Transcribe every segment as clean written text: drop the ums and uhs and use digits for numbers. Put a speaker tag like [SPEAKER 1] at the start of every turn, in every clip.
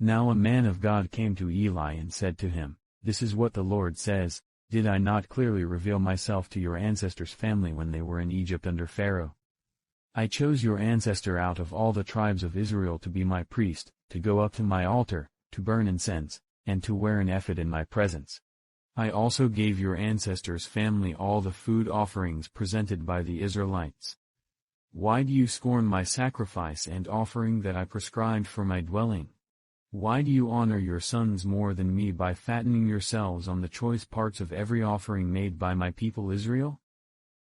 [SPEAKER 1] Now a man of God came to Eli and said to him, "This is what the Lord says, did I not clearly reveal myself to your ancestors' family when they were in Egypt under Pharaoh? I chose your ancestor out of all the tribes of Israel to be my priest, to go up to my altar, to burn incense, and to wear an ephod in my presence. I also gave your ancestors' family all the food offerings presented by the Israelites. Why do you scorn my sacrifice and offering that I prescribed for my dwelling? Why do you honor your sons more than me by fattening yourselves on the choice parts of every offering made by my people Israel?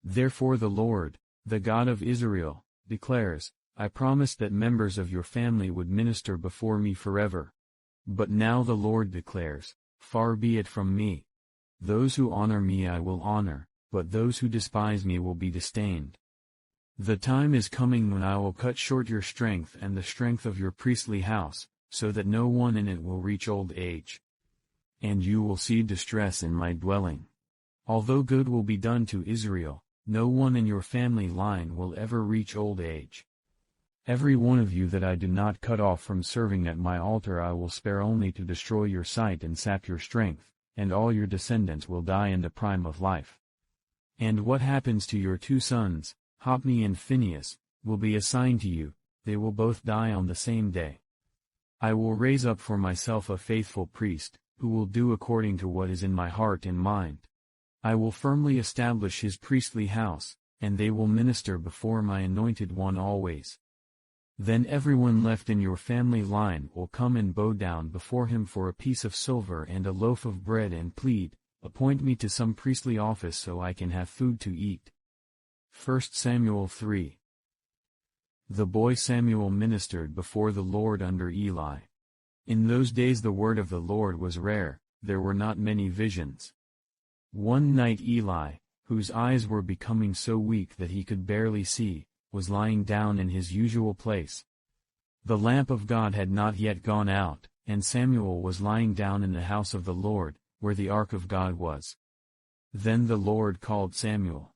[SPEAKER 1] Therefore the Lord, the God of Israel, declares, I promised that members of your family would minister before me forever. But now the Lord declares, far be it from me. Those who honor me I will honor, but those who despise me will be disdained. The time is coming when I will cut short your strength and the strength of your priestly house, so that no one in it will reach old age. And you will see distress in my dwelling. Although good will be done to Israel, no one in your family line will ever reach old age. Every one of you that I do not cut off from serving at my altar I will spare only to destroy your sight and sap your strength, and all your descendants will die in the prime of life. And what happens to your two sons, Hophni and Phinehas, will be assigned to you, they will both die on the same day. I will raise up for myself a faithful priest, who will do according to what is in my heart and mind. I will firmly establish his priestly house, and they will minister before my anointed one always. Then everyone left in your family line will come and bow down before him for a piece of silver and a loaf of bread and plead, appoint me to some priestly office so I can have food to eat. 1 Samuel 3. The boy Samuel ministered before the Lord under Eli. In those days the word of the Lord was rare, there were not many visions. One night Eli, whose eyes were becoming so weak that he could barely see, was lying down in his usual place. The lamp of God had not yet gone out, and Samuel was lying down in the house of the Lord, where the ark of God was. Then the Lord called Samuel.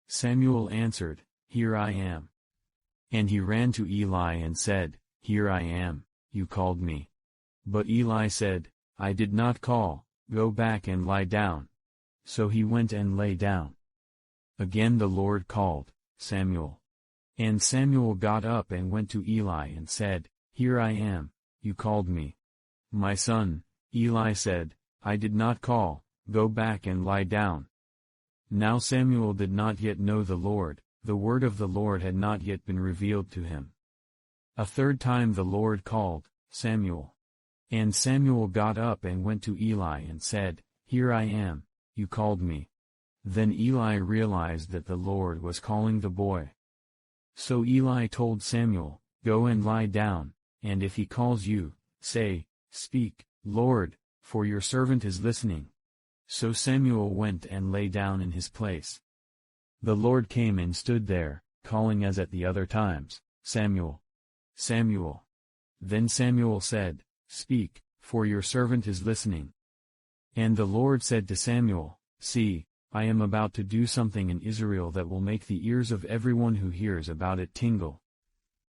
[SPEAKER 1] Samuel answered, Here I am. And he ran to Eli and said, Here I am, you called me. But Eli said, I did not call, go back and lie down. So he went and lay down. Again the Lord called, Samuel. And Samuel got up and went to Eli and said, Here I am, you called me. My son, Eli said, I did not call, go back and lie down. Now Samuel did not yet know the word of the Lord had not yet been revealed to him. A third time the Lord called, Samuel. And Samuel got up and went to Eli and said, Here I am, you called me. Then Eli realized that the Lord was calling the boy. So Eli told Samuel, Go and lie down, and if he calls you, say, Speak, Lord, for your servant is listening. So Samuel went and lay down in his place. The Lord came and stood there, calling as at the other times, Samuel. Samuel. Then Samuel said, Speak, for your servant is listening. And the Lord said to Samuel, See, I am about to do something in Israel that will make the ears of everyone who hears about it tingle.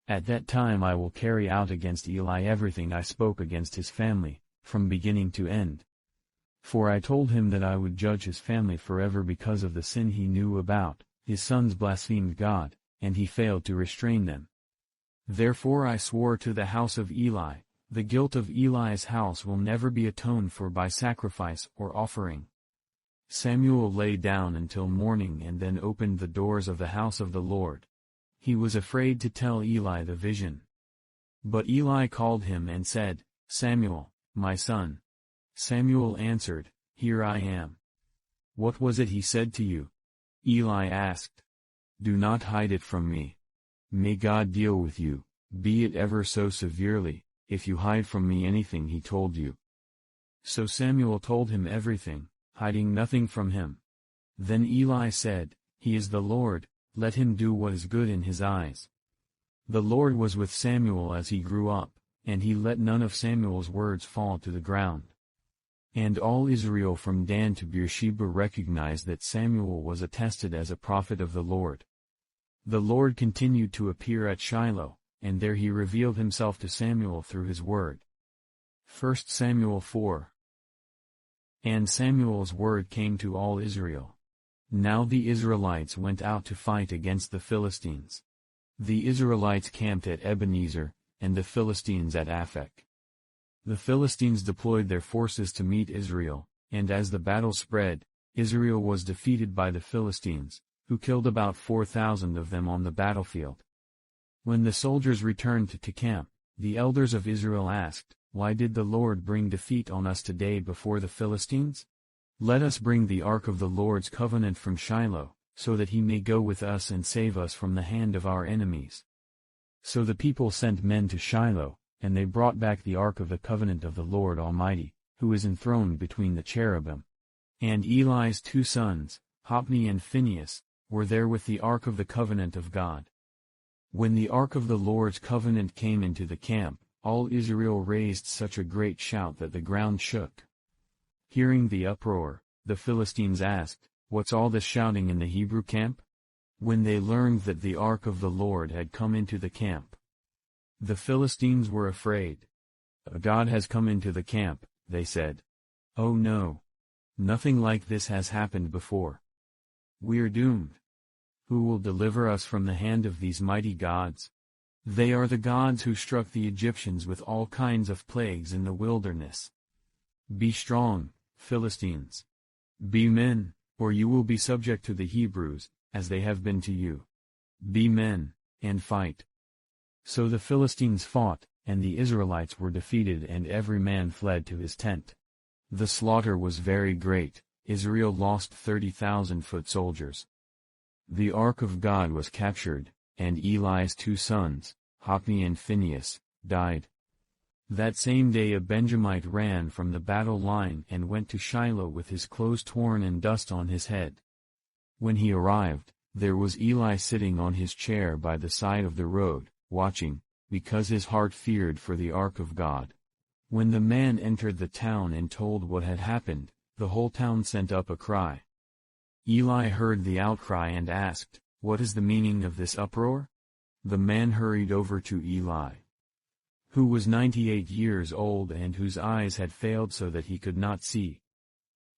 [SPEAKER 1] At that time I will carry out against Eli everything I spoke against his family, from beginning to end. For I told him that I would judge his family forever because of the sin he knew about, his sons blasphemed God, and he failed to restrain them. Therefore I swore to the house of Eli, the guilt of Eli's house will never be atoned for by sacrifice or offering. Samuel lay down until morning and then opened the doors of the house of the Lord. He was afraid to tell Eli the vision. But Eli called him and said, Samuel, my son. Samuel answered, Here I am. What was it he said to you? Eli asked. Do not hide it from me. May God deal with you, be it ever so severely, if you hide from me anything he told you. So Samuel told him everything, hiding nothing from him. Then Eli said, He is the Lord, let him do what is good in his eyes. The Lord was with Samuel as he grew up, and he let none of Samuel's words fall to the ground. And all Israel from Dan to Beersheba recognized that Samuel was attested as a prophet of the Lord. The Lord continued to appear at Shiloh, and there he revealed himself to Samuel through his word. 1 Samuel 4. And Samuel's word came to all Israel. Now the Israelites went out to fight against the Philistines. The Israelites camped at Ebenezer, and the Philistines at Aphek. The Philistines deployed their forces to meet Israel, and as the battle spread, Israel was defeated by the Philistines, who killed about 4,000 of them on the battlefield. When the soldiers returned to camp, the elders of Israel asked, "Why did the Lord bring defeat on us today before the Philistines? Let us bring the ark of the Lord's covenant from Shiloh, so that he may go with us and save us from the hand of our enemies." So the people sent men to Shiloh, and they brought back the ark of the covenant of the Lord Almighty, who is enthroned between the cherubim. And Eli's 2 sons, Hophni and Phinehas, were there with the ark of the covenant of God. When the ark of the Lord's covenant came into the camp, all Israel raised such a great shout that the ground shook. Hearing the uproar, the Philistines asked, "What's all this shouting in the Hebrew camp?" When they learned that the ark of the Lord had come into the camp, the Philistines were afraid. "A god has come into the camp," they said. "Oh no! Nothing like this has happened before. We're doomed. Who will deliver us from the hand of these mighty gods? They are the gods who struck the Egyptians with all kinds of plagues in the wilderness. Be strong, Philistines. Be men, or you will be subject to the Hebrews, as they have been to you. Be men, and fight." So the Philistines fought, and the Israelites were defeated and every man fled to his tent. The slaughter was very great, Israel lost 30,000 foot soldiers. The ark of God was captured, and Eli's 2 sons, Hophni and Phinehas, died. That same day a Benjamite ran from the battle line and went to Shiloh with his clothes torn and dust on his head. When he arrived, there was Eli sitting on his chair by the side of the road, watching, because his heart feared for the ark of God. When the man entered the town and told what had happened, the whole town sent up a cry. Eli heard the outcry and asked, "What is the meaning of this uproar?" The man hurried over to Eli, who was 98 years old and whose eyes had failed so that he could not see.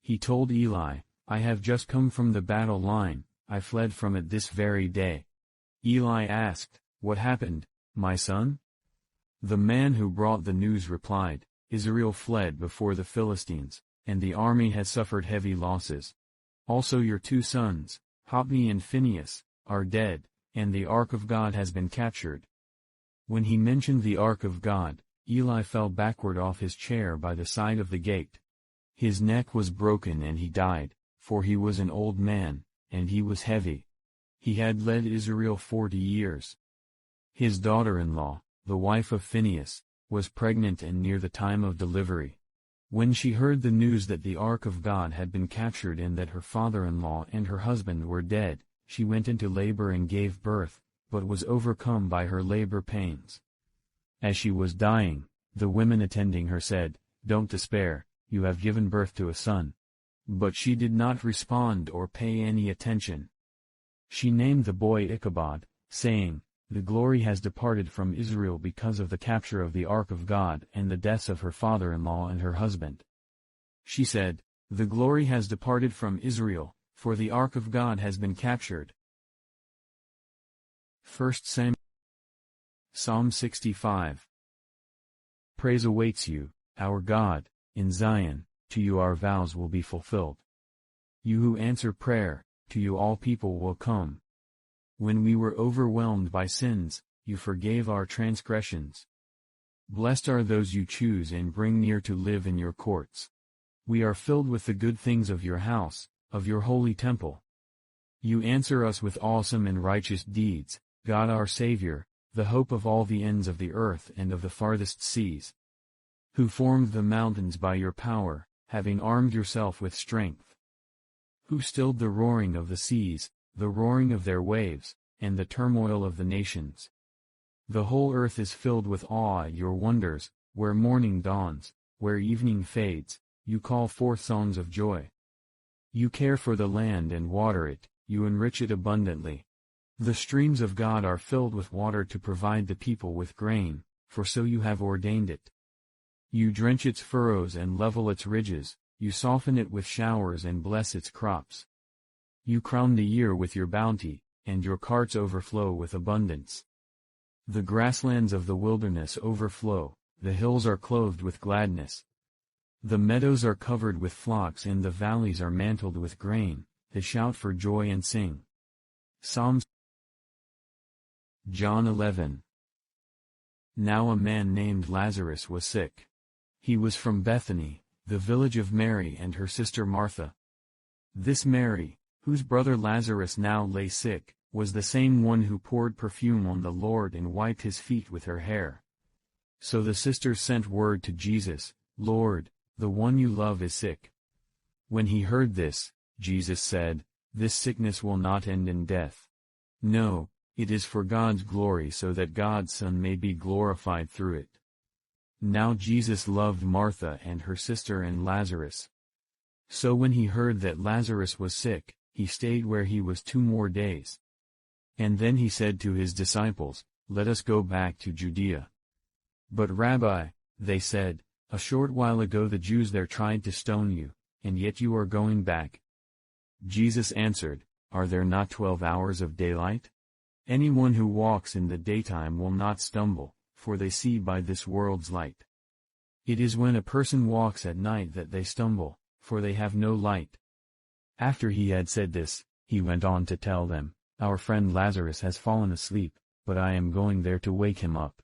[SPEAKER 1] He told Eli, "I have just come from the battle line, I fled from it this very day." Eli asked, "What happened, my son?" The man who brought the news replied, "Israel fled before the Philistines, and the army has suffered heavy losses. Also your 2 sons, Hophni and Phinehas, are dead, and the ark of God has been captured." When he mentioned the ark of God, Eli fell backward off his chair by the side of the gate. His neck was broken and he died, for he was an old man, and he was heavy. He had led Israel 40 years. His daughter-in-law, the wife of Phinehas, was pregnant and near the time of delivery. When she heard the news that the ark of God had been captured and that her father-in-law and her husband were dead, she went into labor and gave birth, but was overcome by her labor pains. As she was dying, the women attending her said, "Don't despair, you have given birth to a son." But she did not respond or pay any attention. She named the boy Ichabod, saying, "The glory has departed from Israel because of the capture of the ark of God and the deaths of her father-in-law and her husband." She said, "The glory has departed from Israel, for the ark of God has been captured." 1 Samuel. Psalm 65. Praise awaits you, our God, in Zion, to you our vows will be fulfilled. You who answer prayer, to you all people will come. When we were overwhelmed by sins, you forgave our transgressions. Blessed are those you choose and bring near to live in your courts. We are filled with the good things of your house, of your holy temple. You answer us with awesome and righteous deeds, God our Savior, the hope of all the ends of the earth and of the farthest seas. Who formed the mountains by your power, having armed yourself with strength. Who stilled the roaring of the seas, the roaring of their waves, and the turmoil of the nations. The whole earth is filled with awe at your wonders, where morning dawns, where evening fades, you call forth songs of joy. You care for the land and water it, you enrich it abundantly. The streams of God are filled with water to provide the people with grain, for so you have ordained it. You drench its furrows and level its ridges, you soften it with showers and bless its crops. You crown the year with your bounty, and your carts overflow with abundance. The grasslands of the wilderness overflow, the hills are clothed with gladness. The meadows are covered with flocks and the valleys are mantled with grain, they shout for joy and sing. Psalms. John 11. Now a man named Lazarus was sick. He was from Bethany, the village of Mary and her sister Martha. This Mary, whose brother Lazarus now lay sick, was the same one who poured perfume on the Lord and wiped his feet with her hair. So the sisters sent word to Jesus, "Lord, the one you love is sick." When he heard this, Jesus said, "This sickness will not end in death. No, it is for God's glory so that God's Son may be glorified through it." Now Jesus loved Martha and her sister and Lazarus. So when he heard that Lazarus was sick, he stayed where he was 2 more days. And then he said to his disciples, "Let us go back to Judea." "But Rabbi," they said, "a short while ago the Jews there tried to stone you, and yet you are going back." Jesus answered, "Are there not 12 hours of daylight? Anyone who walks in the daytime will not stumble, for they see by this world's light. It is when a person walks at night that they stumble, for they have no light." After he had said this, he went on to tell them, "Our friend Lazarus has fallen asleep, but I am going there to wake him up."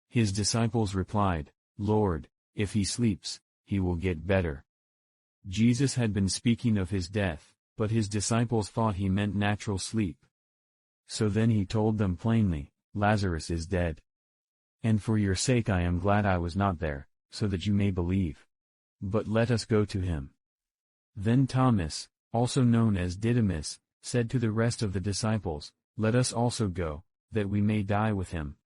[SPEAKER 1] His disciples replied, "Lord, if he sleeps, he will get better." Jesus had been speaking of his death, but his disciples thought he meant natural sleep. So then he told them plainly, "Lazarus is dead. And for your sake I am glad I was not there, so that you may believe. But let us go to him." Then Thomas, also known as Didymus, said to the rest of the disciples, "Let us also go, that we may die with him."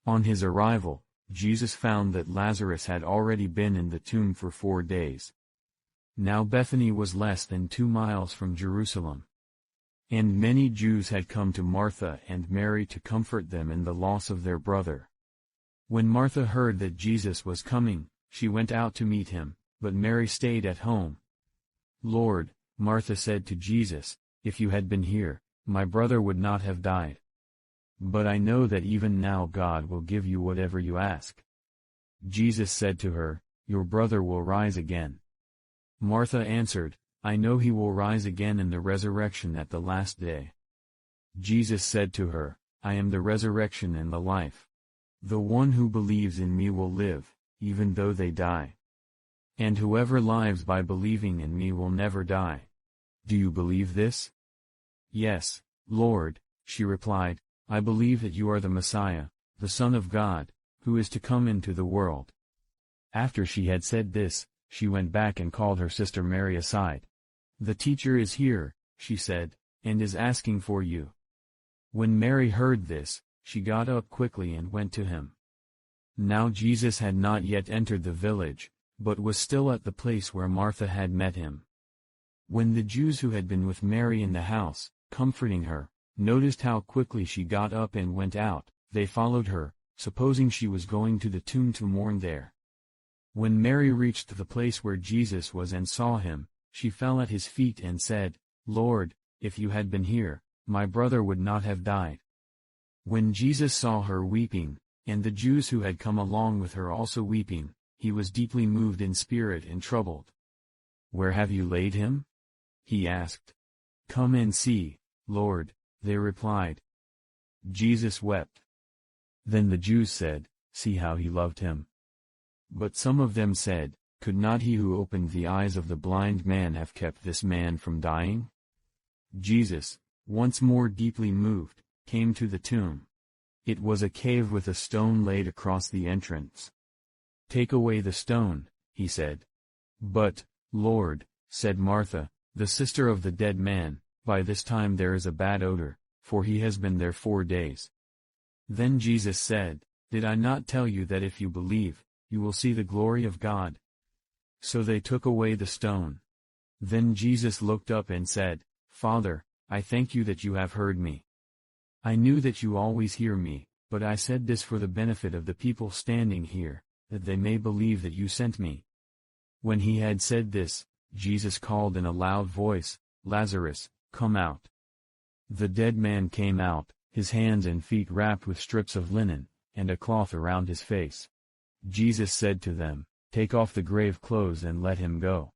[SPEAKER 1] On his arrival, Jesus found that Lazarus had already been in the tomb for 4 days. Now Bethany was less than 2 miles from Jerusalem. And many Jews had come to Martha and Mary to comfort them in the loss of their brother. When Martha heard that Jesus was coming, she went out to meet him, but Mary stayed at home. "Lord," Martha said to Jesus, "if you had been here, my brother would not have died. But I know that even now God will give you whatever you ask." Jesus said to her, "Your brother will rise again." Martha answered, "I know he will rise again in the resurrection at the last day." Jesus said to her, "I am the resurrection and the life. The one who believes in me will live, even though they die. And whoever lives by believing in me will never die. Do you believe this?" "Yes, Lord," she replied, "I believe that you are the Messiah, the Son of God, who is to come into the world." After she had said this, she went back and called her sister Mary aside. "The teacher is here," she said, "and is asking for you." When Mary heard this, she got up quickly and went to him. Now Jesus had not yet entered the village, but was still at the place where Martha had met him. When the Jews who had been with Mary in the house, comforting her, noticed how quickly she got up and went out, they followed her, supposing she was going to the tomb to mourn there. When Mary reached the place where Jesus was and saw him, she fell at his feet and said, "Lord, if you had been here, my brother would not have died." When Jesus saw her weeping, and the Jews who had come along with her also weeping, he was deeply moved in spirit and troubled. "Where have you laid him?" he asked. "Come and see, Lord," they replied. Jesus wept. Then the Jews said, "See how he loved him." But some of them said, "Could not he who opened the eyes of the blind man have kept this man from dying?" Jesus, once more deeply moved, came to the tomb. It was a cave with a stone laid across the entrance. "Take away the stone," he said. "But, Lord," said Martha, the sister of the dead man, "by this time there is a bad odor, for he has been there 4 days." Then Jesus said, "Did I not tell you that if you believe, you will see the glory of God?" So they took away the stone. Then Jesus looked up and said, "Father, I thank you that you have heard me. I knew that you always hear me, but I said this for the benefit of the people standing here, that they may believe that you sent me." When he had said this, Jesus called in a loud voice, "Lazarus, come out." The dead man came out, his hands and feet wrapped with strips of linen, and a cloth around his face. Jesus said to them, "Take off the grave clothes and let him go."